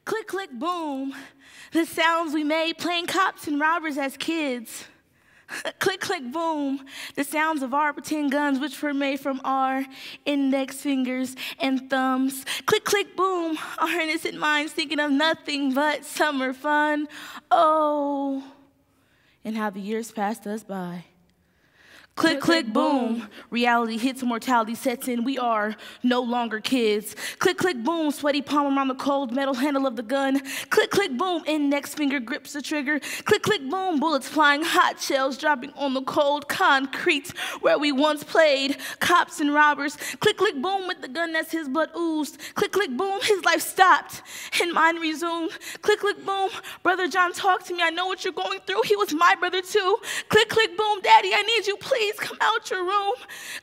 Click, click, boom. The sounds we made playing cops and robbers as kids. Click, click, boom. The sounds of our pretend guns, which were made from our index fingers and thumbs. Click, click, boom. Our innocent minds thinking of nothing but summer fun. Oh, and how the years passed us by. Click, click, boom. Reality hits and mortality sets in. We are no longer kids. Click, click, boom. Sweaty palm around the cold metal handle of the gun. Click, click, boom. Index finger grips the trigger. Click, click, boom. Bullets flying, hot shells dropping on the cold concrete where we once played cops and robbers. Click, click, boom. With the gun as his blood oozed. Click, click, boom. His life stopped and mine resumed. Click, click, boom. Brother John, talk to me. I know what you're going through. He was my brother too. Click, click, boom. Daddy, I need you. Please come out your room.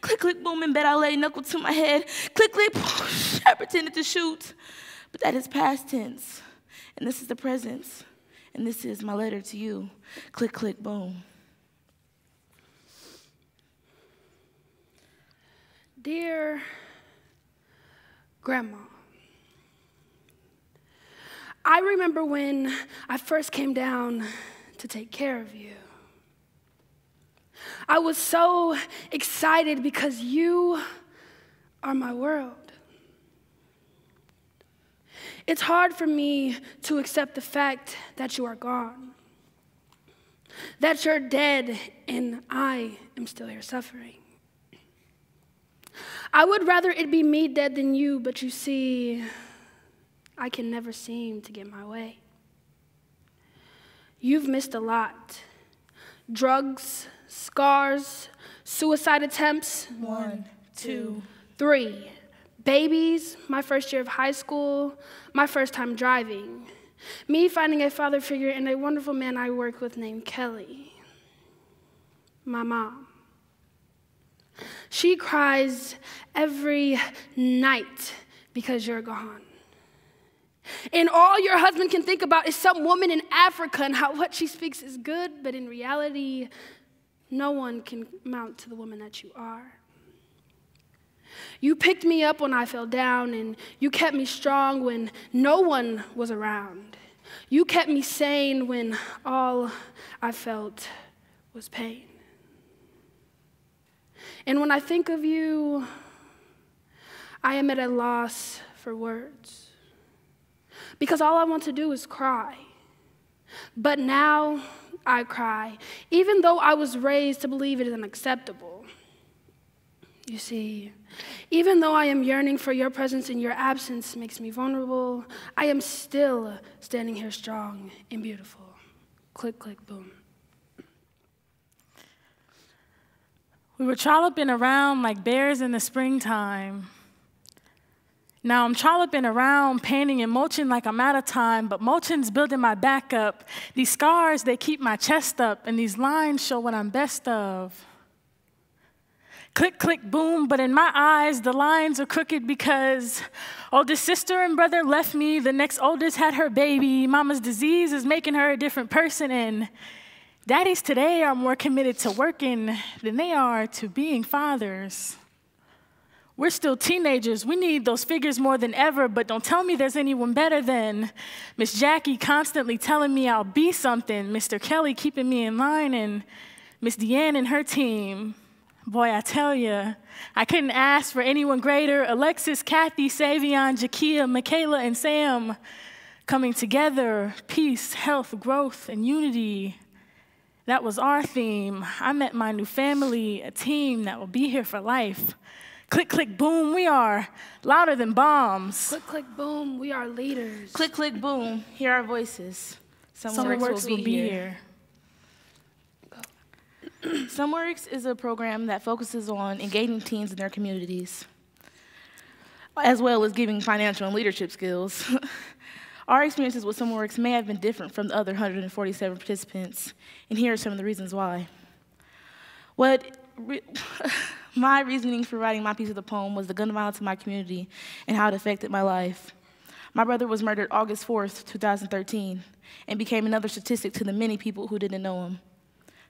Click, click, boom. In bed I lay, knuckle to my head. Click, click, boom. I pretended to shoot. But that is past tense. And this is the present. And this is my letter to you. Click, click, boom. Dear Grandma, I remember when I first came down to take care of you. I was so excited because you are my world. It's hard for me to accept the fact that you are gone, that you're dead and I am still here suffering. I would rather it be me dead than you, but you see, I can never seem to get my way. You've missed a lot. Drugs, scars, suicide attempts. 1, 2, 3. Babies, my first year of high school, my first time driving. Me finding a father figure and a wonderful man I work with named Kelly. My mom. She cries every night because you're gone. And all your husband can think about is some woman in Africa and how what she speaks is good, but in reality, no one can mount to the woman that you are. You picked me up when I fell down, and you kept me strong when no one was around. You kept me sane when all I felt was pain. And when I think of you, I am at a loss for words. Because all I want to do is cry. But now I cry, even though I was raised to believe it is unacceptable. You see, even though I am yearning for your presence and your absence makes me vulnerable, I am still standing here strong and beautiful. Click, click, boom. We were trolloping around like bears in the springtime. Now I'm trolloping around, painting and mulching like I'm out of time, but mulching's building my back up. These scars, they keep my chest up, and these lines show what I'm best of. Click, click, boom, but in my eyes, the lines are crooked because oldest sister and brother left me, the next oldest had her baby, mama's disease is making her a different person, and daddies today are more committed to working than they are to being fathers. We're still teenagers. We need those figures more than ever, but don't tell me there's anyone better than Miss Jackie constantly telling me I'll be something, Mr. Kelly keeping me in line, and Miss Deanne and her team. Boy, I tell you, I couldn't ask for anyone greater. Alexis, Kathy, Savion, Jakia, Michaela, and Sam coming together, peace, health, growth, and unity. That was our theme. I met my new family, a team that will be here for life. Click, click, boom, we are louder than bombs. Click, click, boom, we are leaders. Click, click, boom, hear our voices. SummerWorks will be here. SummerWorks is a program that focuses on engaging teens in their communities, as well as giving financial and leadership skills. Our experiences with SummerWorks may have been different from the other 147 participants, and here are some of the reasons why. My reasoning for writing my piece of the poem was the gun violence in my community and how it affected my life. My brother was murdered August 4th, 2013, and became another statistic to the many people who didn't know him.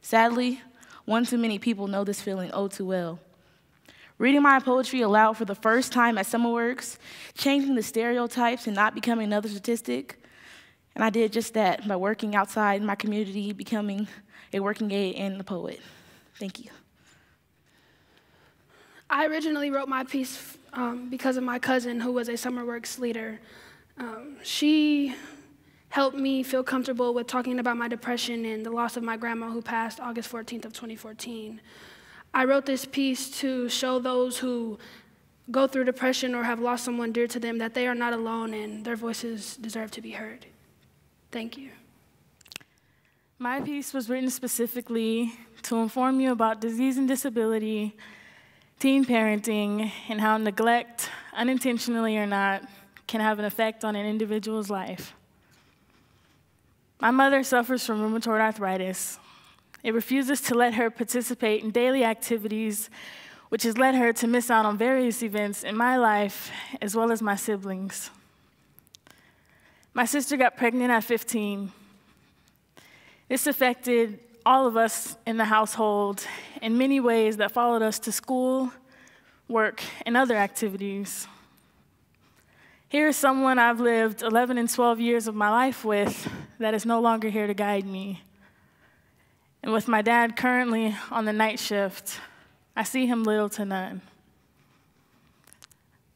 Sadly, one too many people know this feeling oh too well. Reading my poetry aloud for the first time at SummerWorks, changing the stereotypes and not becoming another statistic, And I did just that by working outside in my community, becoming a working aide and a poet. Thank you. I originally wrote my piece because of my cousin, who was a SummerWorks leader. She helped me feel comfortable with talking about my depression and the loss of my grandma, who passed August 14th of 2014. I wrote this piece to show those who go through depression or have lost someone dear to them that they are not alone and their voices deserve to be heard. Thank you. My piece was written specifically to inform you about disease and disability, teen parenting, and how neglect, unintentionally or not, can have an effect on an individual's life. My mother suffers from rheumatoid arthritis. It refuses to let her participate in daily activities, which has led her to miss out on various events in my life, as well as my siblings. My sister got pregnant at 15. This affected all of us in the household in many ways that followed us to school, work, and other activities. Here is someone I've lived 11 and 12 years of my life with that is no longer here to guide me. And with my dad currently on the night shift, I see him little to none.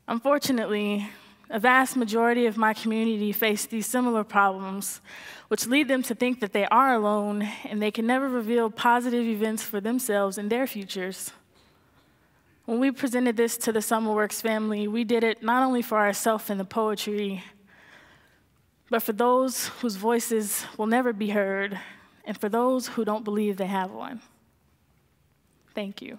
Unfortunately, a vast majority of my community face these similar problems, which lead them to think that they are alone and they can never reveal positive events for themselves and their futures. When we presented this to the SummerWorks family, we did it not only for ourselves and the poetry, but for those whose voices will never be heard, and for those who don't believe they have one. Thank you.